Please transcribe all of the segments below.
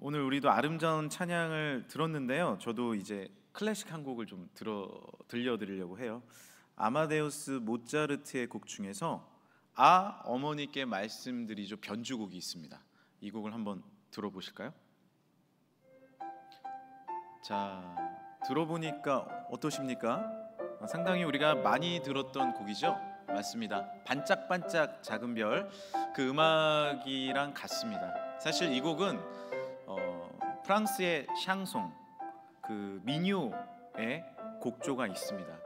오늘 우리도 아름다운 찬양을 들었는데요. 저도 이제 클래식 한 곡을 좀 들려드리려고 해요. 아마데우스 모차르트의 곡 중에서 어머니께 말씀드리죠 변주곡이 있습니다. 이 곡을 한번 들어보실까요? 자, 들어보니까 어떠십니까? 상당히 우리가 많이 들었던 곡이죠? 맞습니다. 반짝반짝 작은 별, 그 음악이랑 같습니다. 사실 이 곡은 프랑스의 샹송, 그 민요의 곡조가 있습니다.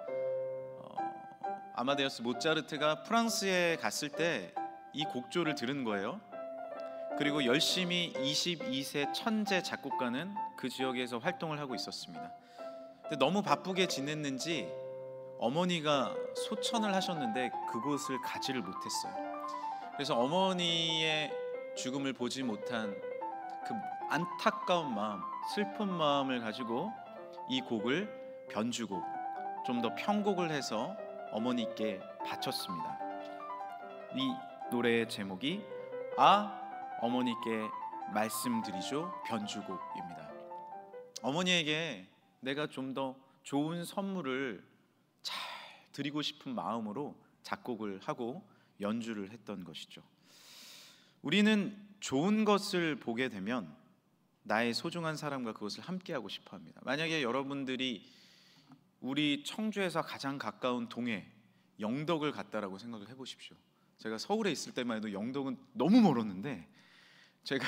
아마데우스 모차르트가 프랑스에 갔을 때 이 곡조를 들은 거예요. 그리고 열심히 22세 천재 작곡가는 그 지역에서 활동을 하고 있었습니다. 근데 너무 바쁘게 지냈는지 어머니가 소천을 하셨는데 그곳을 가지를 못했어요. 그래서 어머니의 죽음을 보지 못한 그 안타까운 마음, 슬픈 마음을 가지고 이 곡을 변주곡, 좀 더 편곡을 해서 어머니께 바쳤습니다. 이 노래의 제목이 어머니께 말씀드리죠 변주곡입니다. 어머니에게 내가 좀 더 좋은 선물을 잘 드리고 싶은 마음으로 작곡을 하고 연주를 했던 것이죠. 우리는 좋은 것을 보게 되면 나의 소중한 사람과 그것을 함께하고 싶어 합니다. 만약에 여러분들이 우리 청주에서 가장 가까운 동해 영덕을 갔다라고 생각을 해보십시오. 제가 서울에 있을 때만 해도 영덕은 너무 멀었는데 제가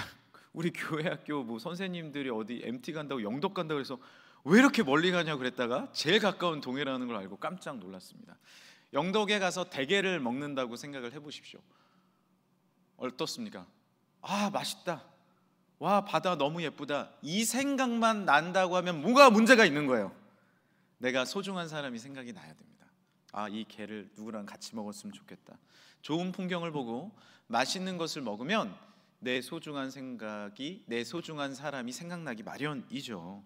우리 교회 학교 선생님들이 어디 MT 간다고 영덕 간다고 해서 왜 이렇게 멀리 가냐고 그랬다가 제일 가까운 동해라는 걸 알고 깜짝 놀랐습니다. 영덕에 가서 대게를 먹는다고 생각을 해보십시오. 어떻습니까? 맛있다, 와 바다 너무 예쁘다, 이 생각만 난다고 하면 뭐가 문제가 있는 거예요. 내가 소중한 사람이 생각이 나야 됩니다. 이 게를 누구랑 같이 먹었으면 좋겠다. 좋은 풍경을 보고 맛있는 것을 먹으면 내 소중한 생각이, 내 소중한 사람이 생각나기 마련이죠.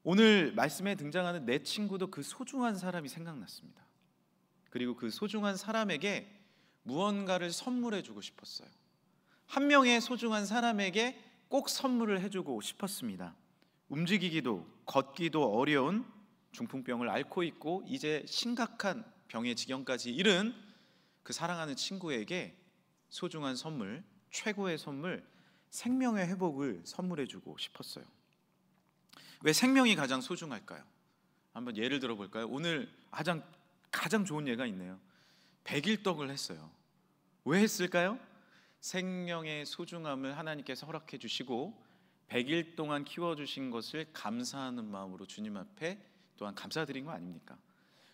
오늘 말씀에 등장하는 내 친구도 그 소중한 사람이 생각났습니다. 그리고 그 소중한 사람에게 무언가를 선물해 주고 싶었어요. 한 명의 소중한 사람에게 꼭 선물을 해주고 싶었습니다. 움직이기도 걷기도 어려운 중풍병을 앓고 있고 이제 심각한 병의 지경까지 이른 그 사랑하는 친구에게 소중한 선물, 최고의 선물, 생명의 회복을 선물해 주고 싶었어요. 왜 생명이 가장 소중할까요? 한번 예를 들어볼까요? 오늘 가장 좋은 예가 있네요. 100일떡을 했어요. 왜 했을까요? 생명의 소중함을 하나님께서 허락해 주시고 100일 동안 키워주신 것을 감사하는 마음으로 주님 앞에 또한 감사드린 거 아닙니까?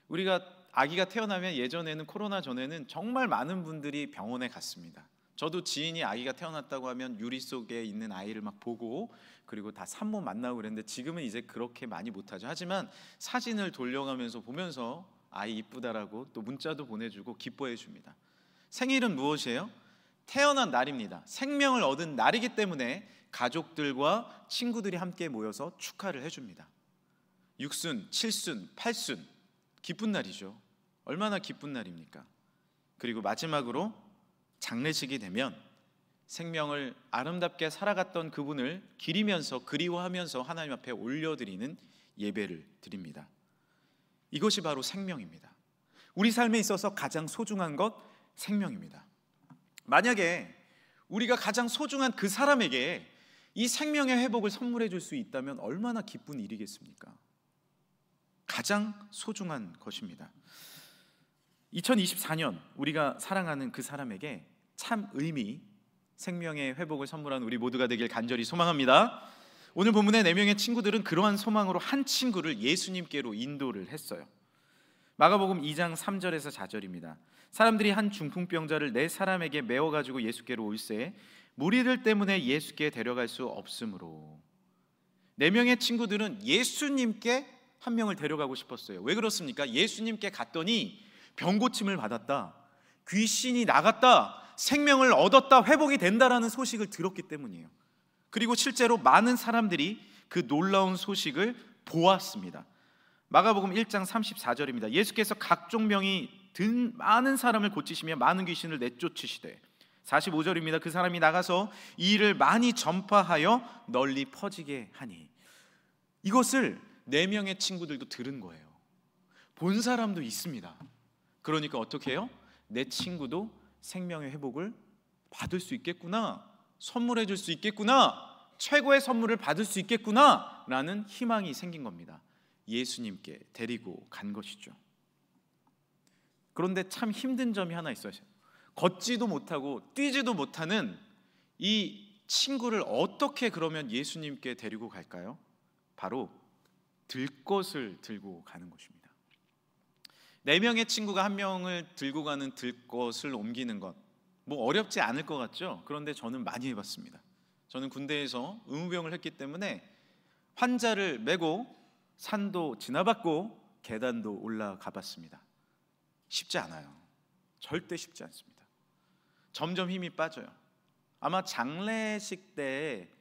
우리가 아기가 태어나면 예전에는 코로나 전에는 정말 많은 분들이 병원에 갔습니다. 저도 지인이 아기가 태어났다고 하면 유리 속에 있는 아이를 막 보고 그리고 다 산모 만나고 그랬는데 지금은 이제 그렇게 많이 못하죠. 하지만 사진을 돌려가면서 보면서 아이 이쁘다라고 또 문자도 보내주고 기뻐해 줍니다. 생일은 무엇이에요? 태어난 날입니다. 생명을 얻은 날이기 때문에 가족들과 친구들이 함께 모여서 축하를 해줍니다. 6순, 7순, 8순 기쁜 날이죠. 얼마나 기쁜 날입니까? 그리고 마지막으로 장례식이 되면 생명을 아름답게 살아갔던 그분을 기리면서 그리워하면서 하나님 앞에 올려드리는 예배를 드립니다. 이것이 바로 생명입니다. 우리 삶에 있어서 가장 소중한 것 생명입니다. 만약에 우리가 가장 소중한 그 사람에게 이 생명의 회복을 선물해 줄 수 있다면 얼마나 기쁜 일이겠습니까? 가장 소중한 것입니다. 2024년 우리가 사랑하는 그 사람에게 참 생명의 회복을 선물하는 우리 모두가 되길 간절히 소망합니다. 오늘 본문의 4명의 친구들은 그러한 소망으로 한 친구를 예수님께로 인도를 했어요. 마가복음 2장 3절에서 4절입니다. 사람들이 한 중풍병자를 4사람에게 메워가지고 예수께로 올세 무리들 때문에 예수께 데려갈 수 없으므로 4명의 친구들은 예수님께 한 명을 데려가고 싶었어요. 왜 그렇습니까? 예수님께 갔더니 병 고침을 받았다, 귀신이 나갔다, 생명을 얻었다, 회복이 된다라는 소식을 들었기 때문이에요. 그리고 실제로 많은 사람들이 그 놀라운 소식을 보았습니다. 마가복음 1장 34절입니다. 예수께서 각종 병이 든 많은 사람을 고치시며 많은 귀신을 내쫓으시되 45절입니다. 그 사람이 나가서 이 일을 많이 전파하여 널리 퍼지게 하니. 이것을 4명의 친구들도 들은 거예요. 본 사람도 있습니다. 그러니까 어떻게 해요? 내 친구도 생명의 회복을 받을 수 있겠구나, 선물해 줄 수 있겠구나, 최고의 선물을 받을 수 있겠구나 라는 희망이 생긴 겁니다. 예수님께 데리고 간 것이죠. 그런데 참 힘든 점이 하나 있어요. 걷지도 못하고 뛰지도 못하는 이 친구를 어떻게 그러면 예수님께 데리고 갈까요? 바로 들것을 들고 가는 것입니다. 4명의 친구가 1명을 들고 가는 들것을 옮기는 것, 뭐 어렵지 않을 것 같죠? 그런데 저는 많이 해봤습니다. 저는 군대에서 의무병을 했기 때문에 환자를 메고 산도 지나봤고 계단도 올라가 봤습니다. 쉽지 않아요. 절대 쉽지 않습니다. 점점 힘이 빠져요. 아마 장례식 때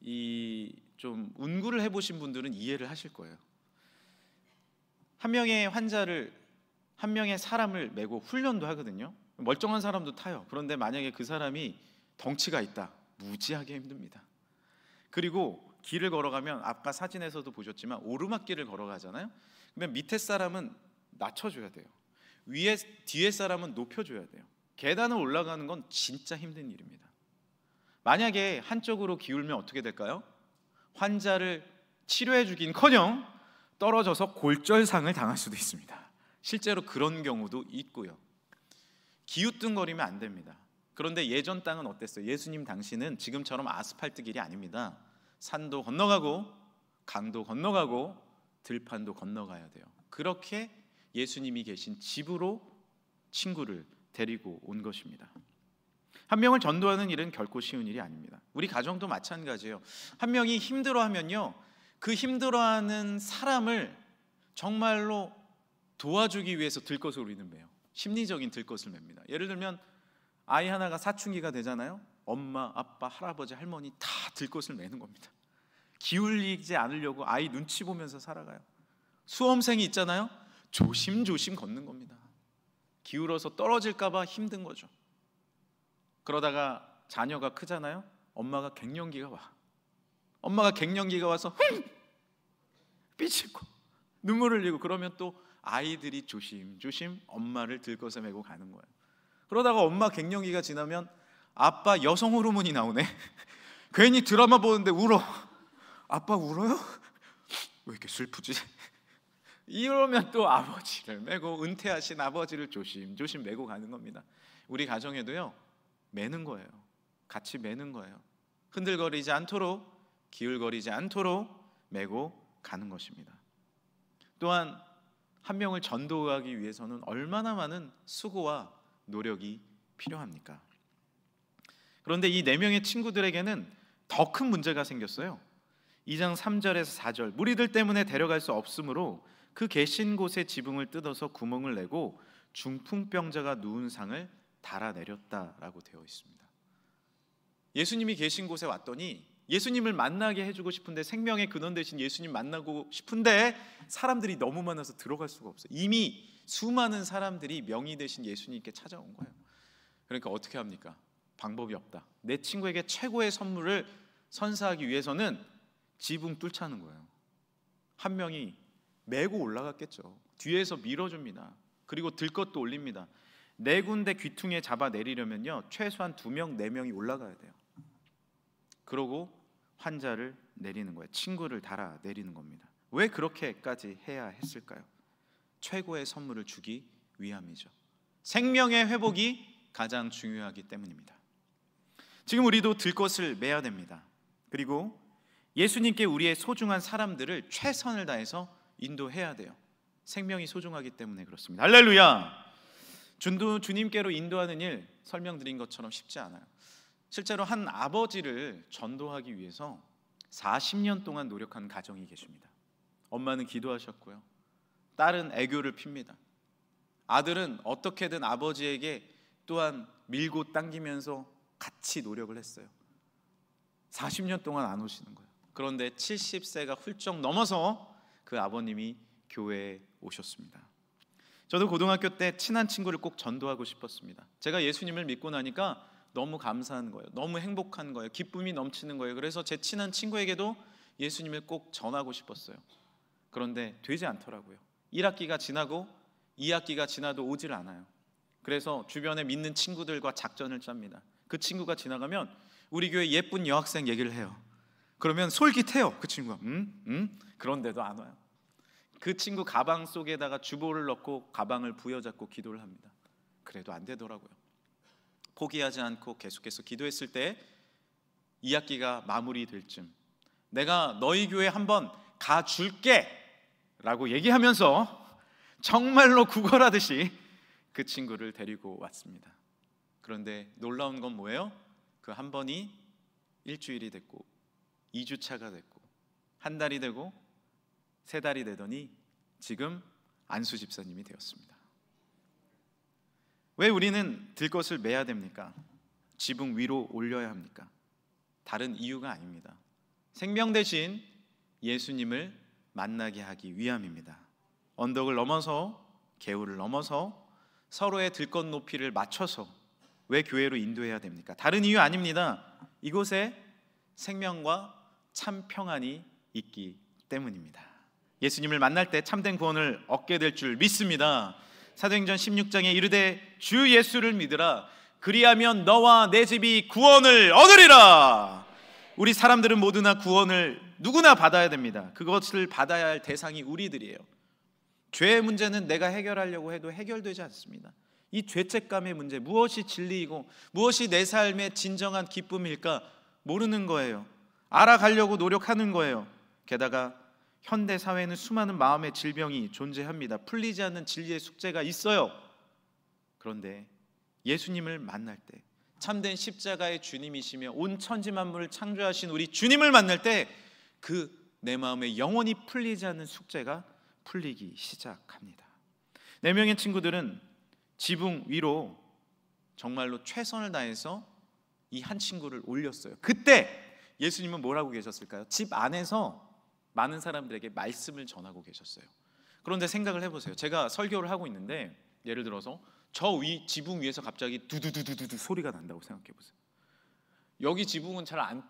이 좀 운구를 해보신 분들은 이해를 하실 거예요. 한 명의 사람을 메고 훈련도 하거든요. 멀쩡한 사람도 타요. 그런데 만약에 그 사람이 덩치가 있다, 무지하게 힘듭니다. 그리고 길을 걸어가면 아까 사진에서도 보셨지만 오르막길을 걸어가잖아요. 그러면 밑에 사람은 낮춰줘야 돼요. 뒤에 사람은 높여줘야 돼요. 계단을 올라가는 건 진짜 힘든 일입니다. 만약에 한쪽으로 기울면 어떻게 될까요? 환자를 치료해 주긴커녕 떨어져서 골절상을 당할 수도 있습니다. 실제로 그런 경우도 있고요. 기우뚱거리면 안 됩니다. 그런데 예전 땅은 어땠어요? 예수님 당시는 지금처럼 아스팔트 길이 아닙니다. 산도 건너가고 강도 건너가고 들판도 건너가야 돼요. 그렇게 예수님이 계신 집으로 친구를 데리고 온 것입니다. 한 명을 전도하는 일은 결코 쉬운 일이 아닙니다. 우리 가정도 마찬가지예요. 한 명이 힘들어하면요, 그 힘들어하는 사람을 정말로 도와주기 위해서 들것을 우리는 매요. 심리적인 들것을 맵니다. 예를 들면 아이 하나가 사춘기가 되잖아요. 엄마, 아빠, 할아버지, 할머니 다 들것을 매는 겁니다. 기울이지 않으려고 아이 눈치 보면서 살아가요. 수험생이 있잖아요. 조심조심 걷는 겁니다. 기울어서 떨어질까 봐 힘든 거죠. 그러다가 자녀가 크잖아요. 엄마가 갱년기가 와. 엄마가 갱년기가 와서 삐치고 눈물을 흘리고 그러면 또 아이들이 조심조심 엄마를 들것에 메고 가는 거예요. 그러다가 엄마 갱년기가 지나면 아빠 여성 호르몬이 나오네. 괜히 드라마 보는데 울어. 아빠 울어요? 왜 이렇게 슬프지? 이러면 또 아버지를 메고 은퇴하신 아버지를 조심조심 메고 가는 겁니다. 우리 가정에도요, 매는 거예요. 같이 매는 거예요. 흔들거리지 않도록, 기울거리지 않도록 메고 가는 것입니다. 또한 한 명을 전도하기 위해서는 얼마나 많은 수고와 노력이 필요합니까? 그런데 이 4명의 친구들에게는 더 큰 문제가 생겼어요. 2장 3절에서 4절, 무리들 때문에 데려갈 수 없으므로 그 계신 곳에 지붕을 뜯어서 구멍을 내고 중풍병자가 누운 상을 달아내렸다라고 되어 있습니다. 예수님이 계신 곳에 왔더니 예수님을 만나게 해주고 싶은데, 생명의 근원 되신 예수님 만나고 싶은데 사람들이 너무 많아서 들어갈 수가 없어요. 이미 수많은 사람들이 명의 되신 예수님께 찾아온 거예요. 그러니까 어떻게 합니까? 방법이 없다. 내 친구에게 최고의 선물을 선사하기 위해서는 지붕 뚫자는 거예요. 한 명이 메고 올라갔겠죠. 뒤에서 밀어줍니다. 그리고 들것도 올립니다. 4군데 귀퉁이에 잡아 내리려면요, 최소한 2명, 4명이 올라가야 돼요. 그러고 환자를 내리는 거예요. 친구를 달아 내리는 겁니다. 왜 그렇게까지 해야 했을까요? 최고의 선물을 주기 위함이죠. 생명의 회복이 가장 중요하기 때문입니다. 지금 우리도 들것을 매야 됩니다. 그리고 예수님께 우리의 소중한 사람들을 최선을 다해서 인도해야 돼요. 생명이 소중하기 때문에 그렇습니다. 할렐루야! 주님께로 인도하는 일, 설명드린 것처럼 쉽지 않아요. 실제로 한 아버지를 전도하기 위해서 40년 동안 노력한 가정이 계십니다. 엄마는 기도하셨고요, 딸은 애교를 핍니다. 아들은 어떻게든 아버지에게 또한 밀고 당기면서 같이 노력을 했어요. 40년 동안 안 오시는 거예요. 그런데 70세가 훌쩍 넘어서 그 아버님이 교회에 오셨습니다. 저도 고등학교 때 친한 친구를 꼭 전도하고 싶었습니다. 제가 예수님을 믿고 나니까 너무 감사한 거예요. 너무 행복한 거예요. 기쁨이 넘치는 거예요. 그래서 제 친한 친구에게도 예수님을 꼭 전하고 싶었어요. 그런데 되지 않더라고요. 1학기가 지나고 2학기가 지나도 오질 않아요. 그래서 주변에 믿는 친구들과 작전을 짭니다. 그 친구가 지나가면 우리 교회 예쁜 여학생 얘기를 해요. 그러면 솔깃해요. 그 친구가 그런데도 안 와요. 그 친구 가방 속에다가 주보를 넣고 가방을 부여잡고 기도를 합니다. 그래도 안 되더라고요. 포기하지 않고 계속해서 기도했을 때 2학기가 마무리될 쯤 내가 너희 교회 한번 가줄게 라고 얘기하면서 정말로 구걸하듯이 그 친구를 데리고 왔습니다. 그런데 놀라운 건 뭐예요? 그 한 번이 일주일이 됐고 2주차가 됐고 한 달이 되고 3달이 되더니 지금 안수 집사님이 되었습니다. 왜 우리는 들것을 매야 됩니까? 지붕 위로 올려야 합니까? 다른 이유가 아닙니다. 생명 대신 예수님을 만나게 하기 위함입니다. 언덕을 넘어서 개울을 넘어서 서로의 들것 높이를 맞춰서 왜 교회로 인도해야 됩니까? 다른 이유 아닙니다. 이곳에 생명과 참 평안이 있기 때문입니다. 예수님을 만날 때 참된 구원을 얻게 될 줄 믿습니다. 사도행전 16장에 이르되 주 예수를 믿으라 그리하면 너와 내 집이 구원을 얻으리라. 우리 사람들은 모두나 구원을 누구나 받아야 됩니다. 그것을 받아야 할 대상이 우리들이에요. 죄의 문제는 내가 해결하려고 해도 해결되지 않습니다. 이 죄책감의 문제, 무엇이 진리이고 무엇이 내 삶의 진정한 기쁨일까 모르는 거예요. 알아가려고 노력하는 거예요. 게다가 현대 사회는 수많은 마음의 질병이 존재합니다. 풀리지 않는 진리의 숙제가 있어요. 그런데 예수님을 만날 때 참된 십자가의 주님이시며 온 천지 만물을 창조하신 우리 주님을 만날 때 그 내 마음에 영원히 풀리지 않는 숙제가 풀리기 시작합니다. 4명의 친구들은 지붕 위로 정말로 최선을 다해서 이 한 친구를 올렸어요. 그때 예수님은 뭐라고 계셨을까요? 집 안에서 많은 사람들에게 말씀을 전하고 계셨어요. 그런데 생각을 해보세요. 제가 설교를 하고 있는데 예를 들어서 저 지붕 위에서 갑자기 두두두두두 소리가 난다고 생각해보세요. 여기 지붕은 잘 안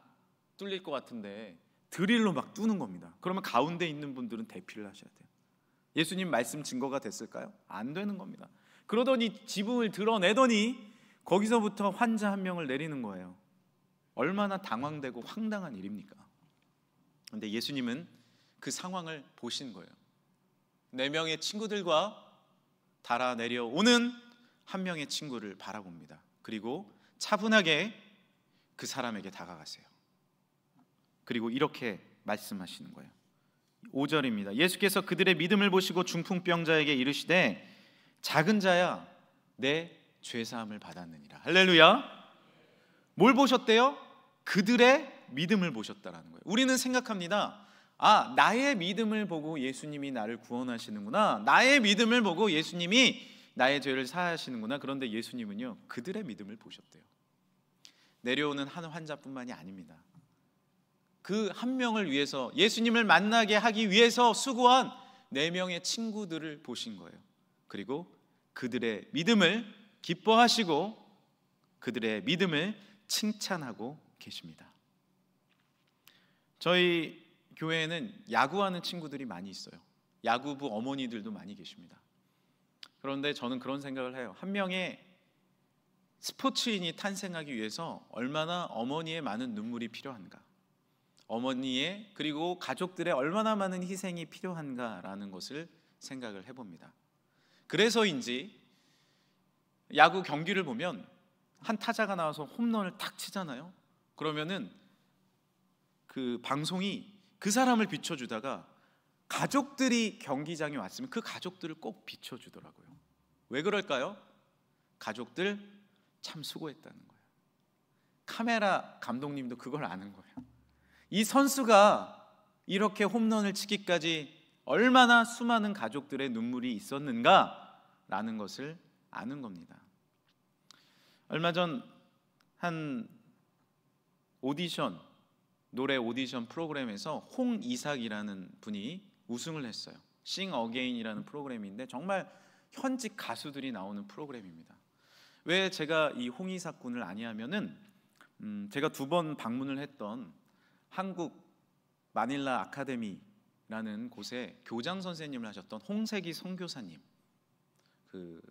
뚫릴 것 같은데 드릴로 막 뚫는 겁니다. 그러면 가운데 있는 분들은 대피를 하셔야 돼요. 예수님 말씀 증거가 됐을까요? 안 되는 겁니다. 그러더니 지붕을 드러내더니 거기서부터 환자 한 명을 내리는 거예요. 얼마나 당황되고 황당한 일입니까? 그런데 예수님은 그 상황을 보신 거예요. 4명의 친구들과 달아 내려오는 한 명의 친구를 바라봅니다. 그리고 차분하게 그 사람에게 다가가세요. 그리고 이렇게 말씀하시는 거예요. 5절입니다. 예수께서 그들의 믿음을 보시고 중풍병자에게 이르시되 작은 자야 내 죄사함을 받았느니라. 할렐루야. 뭘 보셨대요? 그들의 믿음을 보셨다라는 거예요. 우리는 생각합니다. 아, 나의 믿음을 보고 예수님이 나를 구원하시는구나. 나의 믿음을 보고 예수님이 나의 죄를 사하시는구나. 그런데 예수님은요, 그들의 믿음을 보셨대요. 내려오는 한 환자뿐만이 아닙니다. 그 한 명을 위해서 예수님을 만나게 하기 위해서 수고한 4명의 친구들을 보신 거예요. 그리고 그들의 믿음을 기뻐하시고 그들의 믿음을 칭찬하고 계십니다. 저희 교회에는 야구하는 친구들이 많이 있어요. 야구부 어머니들도 많이 계십니다. 그런데 저는 그런 생각을 해요. 한 명의 스포츠인이 탄생하기 위해서 얼마나 어머니의 많은 눈물이 필요한가, 어머니의 그리고 가족들의 얼마나 많은 희생이 필요한가라는 것을 생각을 해봅니다. 그래서인지 야구 경기를 보면 한 타자가 나와서 홈런을 탁 치잖아요. 그러면은 그 방송이 그 사람을 비춰주다가 가족들이 경기장에 왔으면 그 가족들을 꼭 비춰주더라고요. 왜 그럴까요? 가족들 참 수고했다는 거예요. 카메라 감독님도 그걸 아는 거예요. 이 선수가 이렇게 홈런을 치기까지 얼마나 수많은 가족들의 눈물이 있었는가라는 것을 아는 겁니다. 얼마 전 한 오디션, 노래 오디션 프로그램에서 홍이삭이라는 분이 우승을 했어요. Sing Again이라는 프로그램인데 정말 현직 가수들이 나오는 프로그램입니다. 왜 제가 이 홍의사꾼을 아니하면은 제가 2번 방문을 했던 한국 마닐라 아카데미라는 곳에 교장 선생님을 하셨던 홍세기 선교사님, 그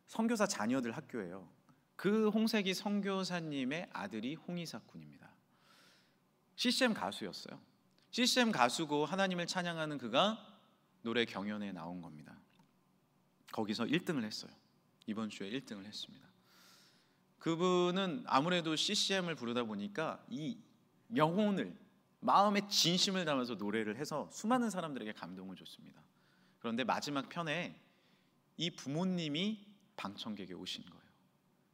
선교사 자녀들 학교예요. 그 홍세기 선교사님의 아들이 홍의사꾼입니다. CCM 가수였어요. CCM 가수고 하나님을 찬양하는 그가 노래 경연에 나온 겁니다. 거기서 1등을 했어요. 이번 주에 1등을 했습니다. 그분은 아무래도 CCM을 부르다 보니까 이 영혼을, 마음의 진심을 담아서 노래를 해서 수많은 사람들에게 감동을 줬습니다. 그런데 마지막 편에 이 부모님이 방청객에 오신 거예요.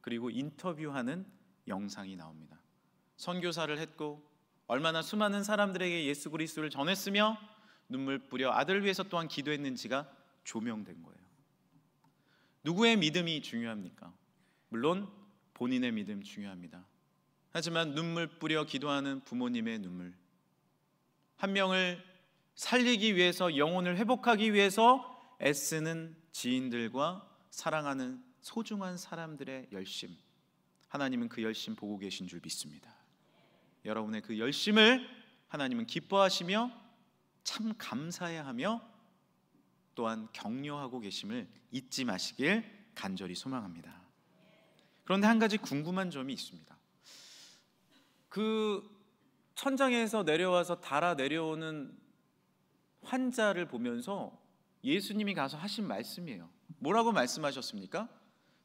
그리고 인터뷰하는 영상이 나옵니다. 선교사를 했고 얼마나 수많은 사람들에게 예수 그리스도를 전했으며 눈물 뿌려 아들을 위해서 또한 기도했는지가 조명된 거예요. 누구의 믿음이 중요합니까? 물론 본인의 믿음 중요합니다. 하지만 눈물 뿌려 기도하는 부모님의 눈물, 한 명을 살리기 위해서, 영혼을 회복하기 위해서 애쓰는 지인들과 사랑하는 소중한 사람들의 열심, 하나님은 그 열심 보고 계신 줄 믿습니다. 여러분의 그 열심을 하나님은 기뻐하시며 참 감사해야 하며 또한 격려하고 계심을 잊지 마시길 간절히 소망합니다. 그런데 한 가지 궁금한 점이 있습니다. 그 천장에서 내려와서 달아 내려오는 환자를 보면서 예수님이 가서 하신 말씀이에요. 뭐라고 말씀하셨습니까?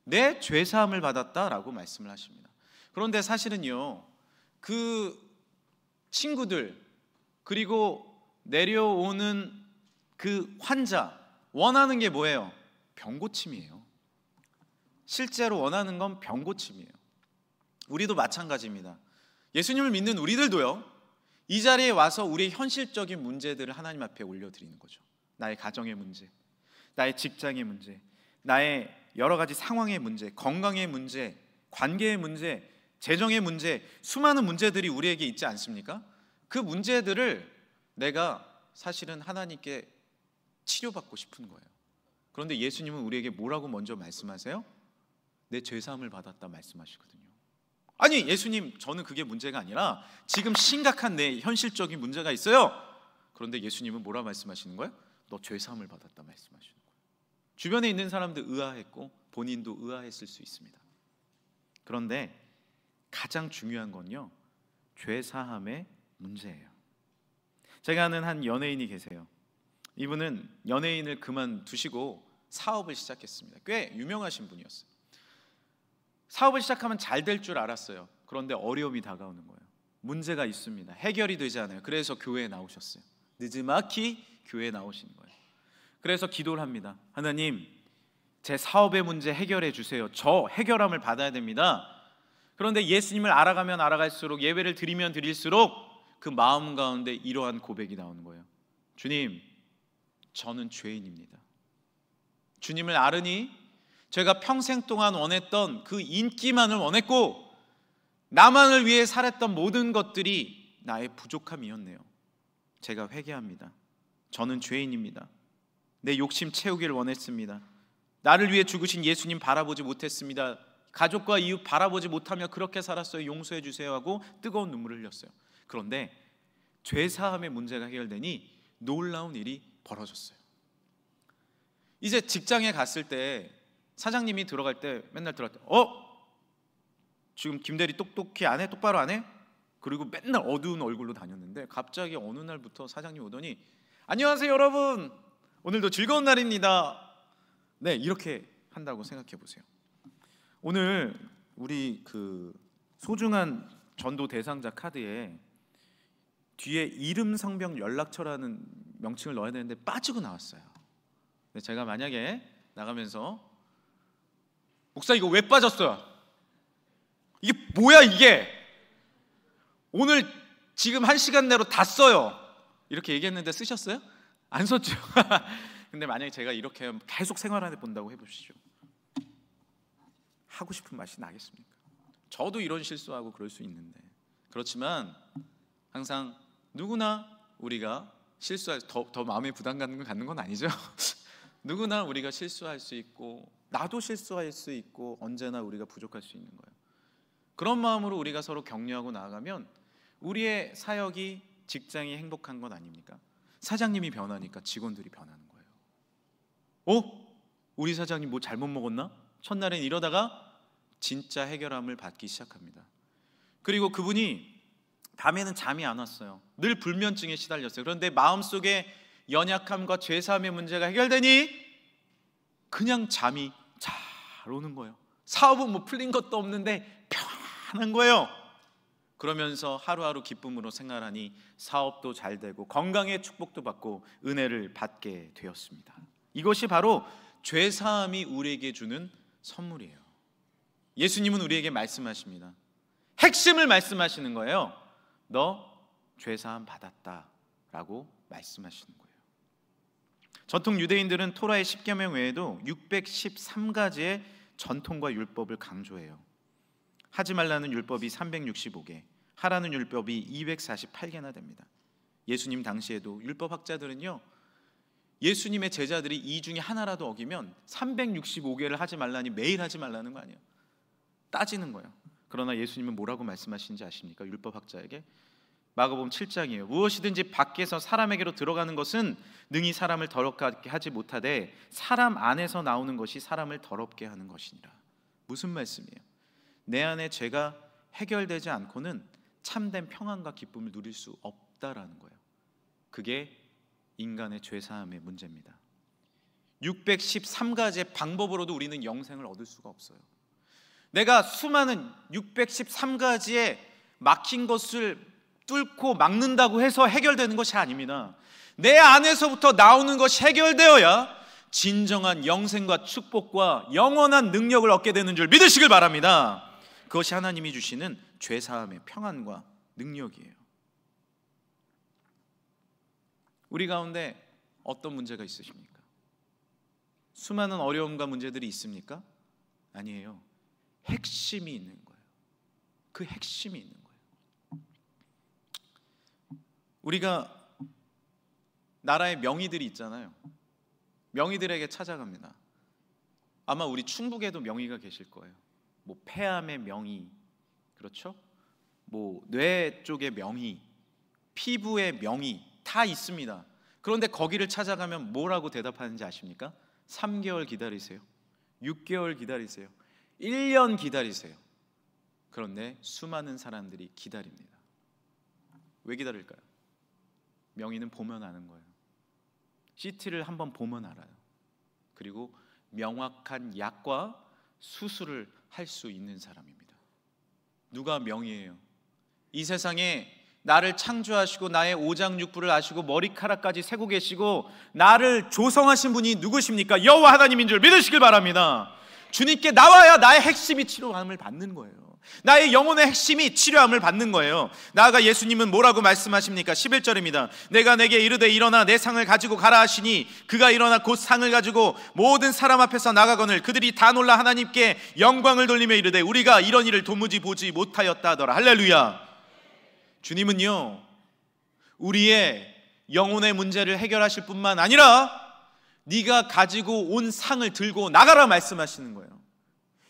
내 죄사함을 받았다라고 말씀을 하십니다. 그런데 사실은요, 그 친구들 그리고 내려오는 그 환자 원하는 게 뭐예요? 병고침이에요. 실제로 원하는 건 병고침이에요. 우리도 마찬가지입니다. 예수님을 믿는 우리들도요, 이 자리에 와서 우리의 현실적인 문제들을 하나님 앞에 올려드리는 거죠. 나의 가정의 문제, 나의 직장의 문제, 나의 여러 가지 상황의 문제, 건강의 문제, 관계의 문제, 재정의 문제, 수많은 문제들이 우리에게 있지 않습니까? 그 문제들을 내가 사실은 하나님께 치료받고 싶은 거예요. 그런데 예수님은 우리에게 뭐라고 먼저 말씀하세요? 내 죄사함을 받았다 말씀하시거든요. 아니 예수님, 저는 그게 문제가 아니라 지금 심각한 내 현실적인 문제가 있어요. 그런데 예수님은 뭐라 말씀하시는 거예요? 너 죄사함을 받았다 말씀하시는 거예요. 주변에 있는 사람들 의아했고 본인도 의아했을 수 있습니다. 그런데 가장 중요한 건요, 죄사함의 문제예요. 제가 아는 한 연예인이 계세요. 이분은 연예인을 그만두시고 사업을 시작했습니다. 꽤 유명하신 분이었어요. 사업을 시작하면 잘 될 줄 알았어요. 그런데 어려움이 다가오는 거예요. 문제가 있습니다. 해결이 되지 않아요. 그래서 교회에 나오셨어요. 느지막이 교회에 나오신 거예요. 그래서 기도를 합니다. 하나님, 제 사업의 문제 해결해 주세요. 저 해결함을 받아야 됩니다. 그런데 예수님을 알아가면 알아갈수록, 예배를 드리면 드릴수록 그 마음 가운데 이러한 고백이 나오는 거예요. 주님, 저는 죄인입니다. 주님을 알으니 제가 평생 동안 원했던 그 인기만을 원했고 나만을 위해 살았던 모든 것들이 나의 부족함이었네요. 제가 회개합니다. 저는 죄인입니다. 내 욕심 채우기를 원했습니다. 나를 위해 죽으신 예수님 바라보지 못했습니다. 가족과 이웃 바라보지 못하며 그렇게 살았어요. 용서해 주세요 하고 뜨거운 눈물을 흘렸어요. 그런데 죄사함의 문제가 해결되니 놀라운 일이 벌어졌어요. 이제 직장에 갔을 때 사장님이 들어갈 때 맨날 들어갈 때 지금 김대리 똑똑히 안 해? 똑바로 안 해? 그리고 맨날 어두운 얼굴로 다녔는데 갑자기 어느 날부터 사장님 오더니 안녕하세요 여러분, 오늘도 즐거운 날입니다. 네, 이렇게 한다고 생각해 보세요. 오늘 우리 그 소중한 전도 대상자 카드에 뒤에 이름 성명 연락처라는 명칭을 넣어야 되는데 빠지고 나왔어요. 근데 제가 만약에 나가면서 목사 이거 왜 빠졌어요? 이게 뭐야 이게? 오늘 지금 1시간 내로 다 써요. 이렇게 얘기했는데 쓰셨어요? 안 썼죠. 근데 만약에 제가 이렇게 계속 생활하는 데 본다고 해보시죠. 하고 싶은 맛이 나겠습니까? 저도 이런 실수하고 그럴 수 있는데, 그렇지만 항상 누구나 우리가 실수할 더 마음에 부담 갖는 건 아니죠. 누구나 우리가 실수할 수 있고 나도 실수할 수 있고 언제나 우리가 부족할 수 있는 거예요. 그런 마음으로 우리가 서로 격려하고 나아가면 우리의 사역이, 직장이 행복한 건 아닙니까? 사장님이 변하니까 직원들이 변하는 거예요. 우리 사장님 뭐 잘못 먹었나? 첫날엔 이러다가 진짜 해결함을 받기 시작합니다. 그리고 그분이 밤에는 잠이 안 왔어요. 늘 불면증에 시달렸어요. 그런데 마음속에 연약함과 죄사함의 문제가 해결되니 그냥 잠이 잘 오는 거예요. 사업은 뭐 풀린 것도 없는데 편안한 거예요. 그러면서 하루하루 기쁨으로 생활하니 사업도 잘 되고 건강의 축복도 받고 은혜를 받게 되었습니다. 이것이 바로 죄사함이 우리에게 주는 선물이에요. 예수님은 우리에게 말씀하십니다. 핵심을 말씀하시는 거예요. 너 죄사함 받았다 라고 말씀하시는 거예요. 전통 유대인들은 토라의 10계명 외에도 613가지의 전통과 율법을 강조해요. 하지 말라는 율법이 365개, 하라는 율법이 248개나 됩니다. 예수님 당시에도 율법학자들은요, 예수님의 제자들이 이 중에 하나라도 어기면 365개를 하지 말라니 매일 하지 말라는 거 아니에요. 따지는 거예요. 그러나 예수님은 뭐라고 말씀하시는지 아십니까? 율법학자에게 마가복음 7장이에요. 무엇이든지 밖에서 사람에게로 들어가는 것은 능히 사람을 더럽게 하지 못하되 사람 안에서 나오는 것이 사람을 더럽게 하는 것이니라. 무슨 말씀이에요? 내 안에 죄가 해결되지 않고는 참된 평안과 기쁨을 누릴 수 없다라는 거예요. 그게 인간의 죄사함의 문제입니다. 613가지의 방법으로도 우리는 영생을 얻을 수가 없어요. 내가 수많은 613가지의 막힌 것을 뚫고 막는다고 해서 해결되는 것이 아닙니다. 내 안에서부터 나오는 것이 해결되어야 진정한 영생과 축복과 영원한 능력을 얻게 되는 줄 믿으시길 바랍니다. 그것이 하나님이 주시는 죄사함의 평안과 능력이에요. 우리 가운데 어떤 문제가 있으십니까? 수많은 어려움과 문제들이 있습니까? 아니에요. 핵심이 있는 거예요. 그 핵심이 있는 거예요. 우리가 나라의 명의들이 있잖아요. 명의들에게 찾아갑니다. 아마 우리 충북에도 명의가 계실 거예요. 뭐 폐암의 명의, 그렇죠? 뭐 뇌 쪽의 명의, 피부의 명의 다 있습니다. 그런데 거기를 찾아가면 뭐라고 대답하는지 아십니까? 3개월 기다리세요. 6개월 기다리세요. 1년 기다리세요. 그런데 수많은 사람들이 기다립니다. 왜 기다릴까요? 명의는 보면 아는 거예요. CT를 한번 보면 알아요. 그리고 명확한 약과 수술을 할 수 있는 사람입니다. 누가 명의예요? 이 세상에 나를 창조하시고 나의 오장육부를 아시고 머리카락까지 세고 계시고 나를 조성하신 분이 누구십니까? 여호와 하나님인 줄 믿으시길 바랍니다. 주님께 나와야 나의 핵심이 치료함을 받는 거예요. 나의 영혼의 핵심이 치료함을 받는 거예요. 나아가 예수님은 뭐라고 말씀하십니까? 11절입니다. 내가 내게 이르되 일어나 내 상을 가지고 가라 하시니 그가 일어나 곧 상을 가지고 모든 사람 앞에서 나가거늘 그들이 다 놀라 하나님께 영광을 돌리며 이르되 우리가 이런 일을 도무지 보지 못하였다 하더라. 할렐루야. 주님은요, 우리의 영혼의 문제를 해결하실 뿐만 아니라 네가 가지고 온 상을 들고 나가라 말씀하시는 거예요.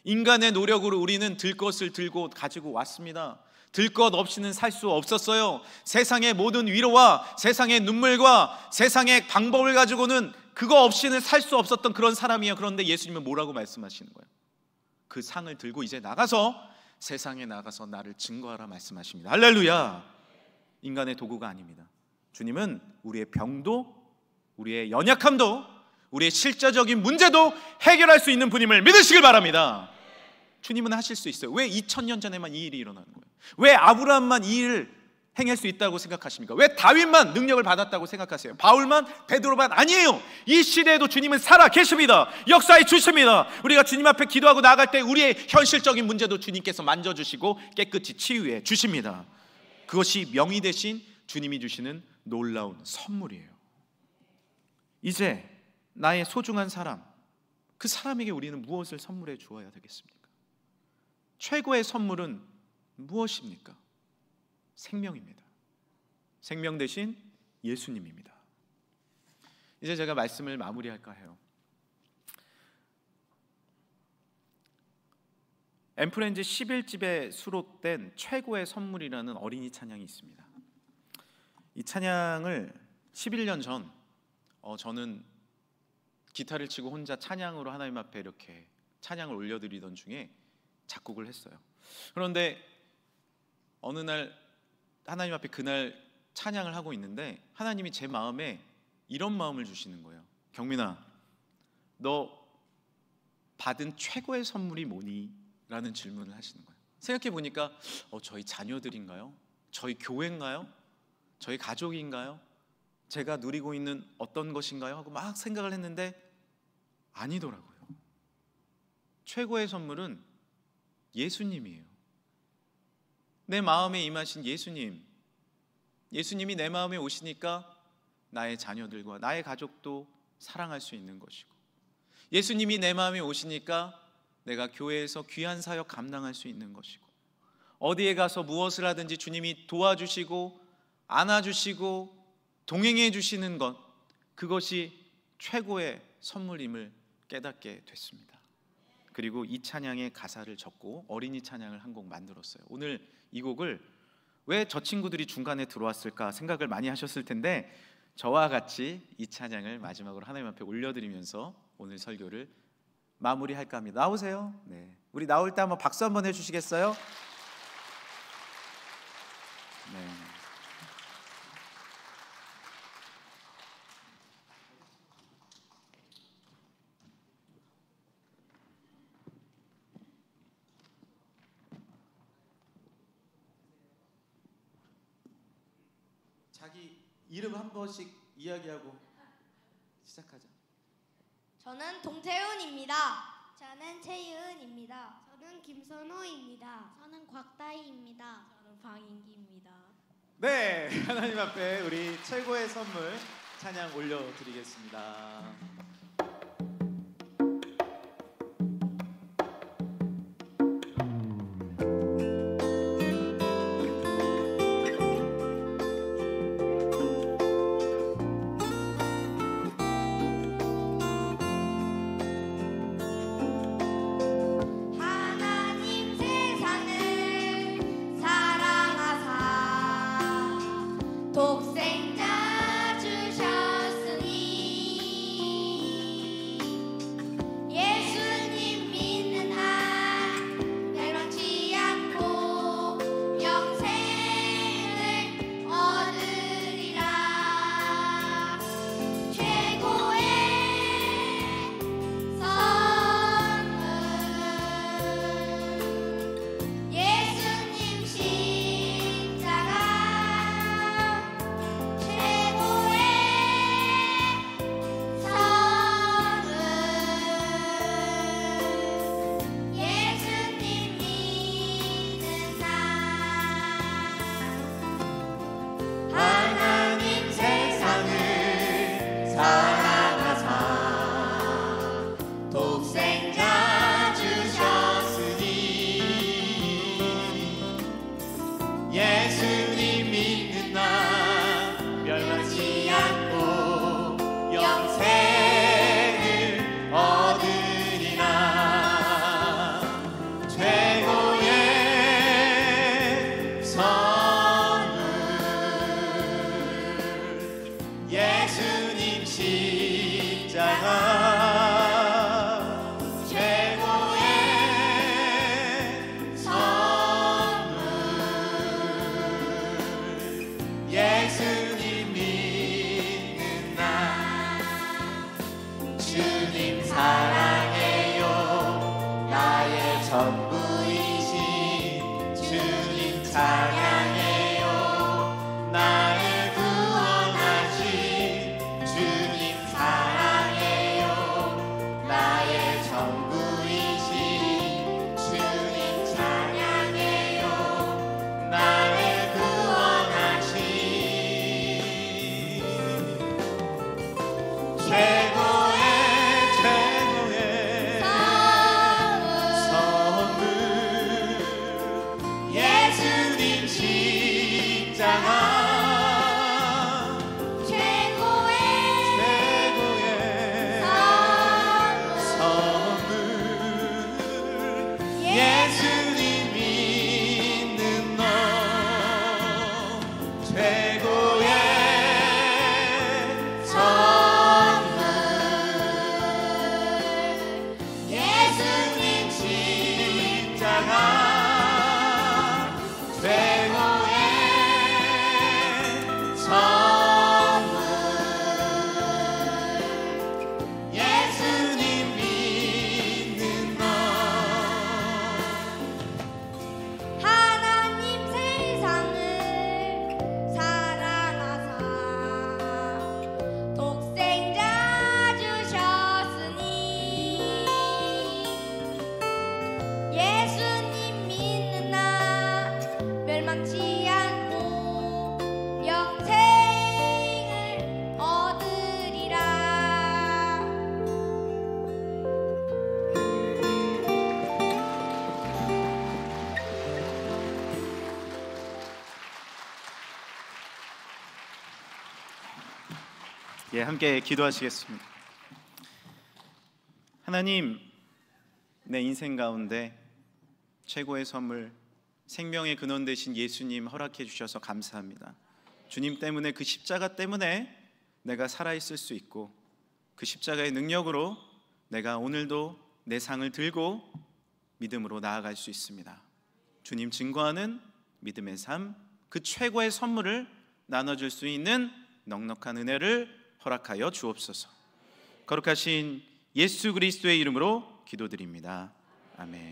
인간의 노력으로 우리는 들 것을 들고 가지고 왔습니다. 들 것 없이는 살 수 없었어요. 세상의 모든 위로와 세상의 눈물과 세상의 방법을 가지고는 그거 없이는 살 수 없었던 그런 사람이에요. 그런데 예수님은 뭐라고 말씀하시는 거예요? 그 상을 들고 이제 나가서 세상에 나가서 나를 증거하라 말씀하십니다. 할렐루야. 인간의 도구가 아닙니다. 주님은 우리의 병도 우리의 연약함도 우리의 실제적인 문제도 해결할 수 있는 분임을 믿으시길 바랍니다. 주님은 하실 수 있어요. 왜 2000년 전에만 이 일이 일어나는 거예요? 왜 아브라함만 이 일을 행할 수 있다고 생각하십니까? 왜 다윗만 능력을 받았다고 생각하세요? 바울만, 베드로만 아니에요. 이 시대에도 주님은 살아 계십니다. 역사해 주십니다. 우리가 주님 앞에 기도하고 나아갈 때 우리의 현실적인 문제도 주님께서 만져주시고 깨끗이 치유해 주십니다. 그것이 명의 대신 주님이 주시는 놀라운 선물이에요. 이제 나의 소중한 사람, 그 사람에게 우리는 무엇을 선물해 주어야 되겠습니까? 최고의 선물은 무엇입니까? 생명입니다. 생명 대신 예수님입니다. 이제 제가 말씀을 마무리할까 해요. 엠프렌즈 11집에 수록된 최고의 선물이라는 어린이 찬양이 있습니다. 이 찬양을 11년 전 저는 기타를 치고 혼자 찬양으로 하나님 앞에 이렇게 찬양을 올려드리던 중에 작곡을 했어요. 그런데 어느 날 하나님 앞에 그날 찬양을 하고 있는데 하나님이 제 마음에 이런 마음을 주시는 거예요. 경민아, 너 받은 최고의 선물이 뭐니? 라는 질문을 하시는 거예요. 생각해 보니까 저희 자녀들인가요? 저희 교회인가요? 저희 가족인가요? 제가 누리고 있는 어떤 것인가요? 하고 막 생각을 했는데 아니더라고요. 최고의 선물은 예수님이에요. 내 마음에 임하신 예수님이 내 마음에 오시니까 나의 자녀들과 나의 가족도 사랑할 수 있는 것이고, 예수님이 내 마음에 오시니까 내가 교회에서 귀한 사역 감당할 수 있는 것이고, 어디에 가서 무엇을 하든지 주님이 도와주시고 안아주시고 동행해 주시는 것, 그것이 최고의 선물임을 깨닫게 됐습니다. 그리고 이 찬양의 가사를 적고 어린이 찬양을 한 곡 만들었어요. 오늘 이 곡을 왜 저 친구들이 중간에 들어왔을까 생각을 많이 하셨을 텐데, 저와 같이 이 찬양을 마지막으로 하나님 앞에 올려드리면서 오늘 설교를 마무리할까 합니다. 나오세요. 네, 우리 나올 때 한번 박수 한번 해주시겠어요? 네. 자기 이름 한 번씩 이야기하고 시작하자. 저는 동태훈입니다. 저는 최유은입니다. 저는 김선호입니다. 저는 곽다희입니다. 저는 방인기입니다. 네, 하나님 앞에 우리 최고의 선물 찬양 올려드리겠습니다. 독생자 주셨으니 최고의 선물 예수님 십자가 최고의 선물 예수님 믿는 너 하나님 세상을 사랑하사 독생자 주셨으니 예수님 믿는 나 멸망치 않고 영생을 얻으리라. 예, 함께 기도하시겠습니다. 하나님, 내 인생 가운데 최고의 선물, 생명의 근원 되신 예수님 허락해 주셔서 감사합니다. 주님 때문에, 그 십자가 때문에 내가 살아있을 수 있고, 그 십자가의 능력으로 내가 오늘도 내 상을 들고 믿음으로 나아갈 수 있습니다. 주님 증거하는 믿음의 삶, 그 최고의 선물을 나눠줄 수 있는 넉넉한 은혜를 허락하여 주옵소서. 거룩하신 예수 그리스도의 이름으로 기도드립니다. 아멘.